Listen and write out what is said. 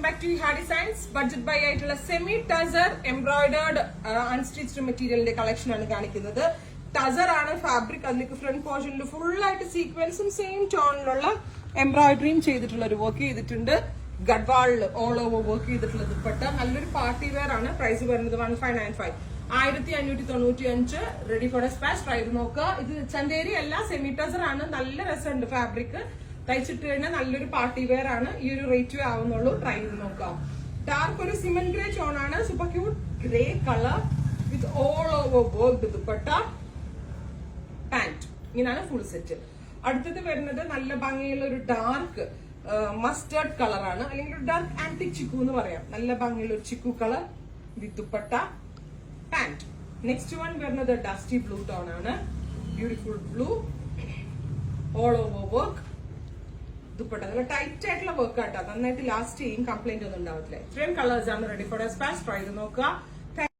back to Hardy Science. Budget buy ആയിട്ടുള്ള semi tussar embroidered unstitched മെറ്റീരിയലിന്റെ collection ആണ് കാണിക്കുന്നത്. ടസർ ആണ് ഫാബ്രിക്. അതിലേക്ക് ഫ്രണ്ട് പോർഷനിൽ ഫുൾ ആയിട്ട് സീക്വൻസും സെയിം ടോണിലുള്ള എംബ്രോയിഡറിയും ചെയ്തിട്ടുള്ള ഒരു വർക്ക് ചെയ്തിട്ടുണ്ട്. ഗഡ്വാളിൽ ഓൾ ഓവർ വർക്ക് ചെയ്തിട്ടുള്ള ദുപ്പട്ട. നല്ലൊരു പാർട്ടി വെയർ ആണ്. പ്രൈസ് വരുന്നത് 1595. 1595. Ready for dispatch. ട്രൈ ചെയ്ത് നോക്കുക. ഇത് ചന്തേരി അല്ല, സെമി ടസർ ആണ്. നല്ല രസമുണ്ട് ഫാബ്രിക്. തയ്ച്ചിട്ട് കഴിഞ്ഞാൽ നല്ലൊരു പാർട്ടി വെയർ ആണ്. ഈ ഒരു റേറ്റ് ആവുന്നുള്ളൂ. ട്രൈ ചെയ്ത് നോക്കാം. ഡാർക്ക് ഒരു സിമന്റ് ഗ്രേ ടോൺ ആണ്. Super cute grey colour with all over work dupatta, pant. ഇങ്ങനെയാണ് ഫുൾ സെറ്റ്. അടുത്തത് വരുന്നത് നല്ല ഭംഗിയുള്ള ഒരു ഡാർക്ക് മസ്റ്റേർഡ് കളറാണ്, അല്ലെങ്കിൽ ഒരു ഡാർക്ക് ആന്റിക് ചിക്കു എന്ന് പറയാം. നല്ല ഭംഗിയുള്ള ഒരു ചിക്കു colour with dupatta, pant. Next one വരുന്നത് ഡസ്റ്റി ബ്ലൂ ടോൺ ആണ്. Beautiful blue, all over work dupatta. നല്ല ടൈറ്റ് ആയിട്ടുള്ള വർക്ക് ആട്ടോ. നന്നായിട്ട് ലാസ്റ്റ് ചെയ്യും. കംപ്ലൈന്റ് ഒന്നും ഉണ്ടാവത്തില്ല. ഇത്രയും കളേഴ്സ് ആണ്. Ready for dispatch. ട്രൈ ചെയ്ത് നോക്കുക.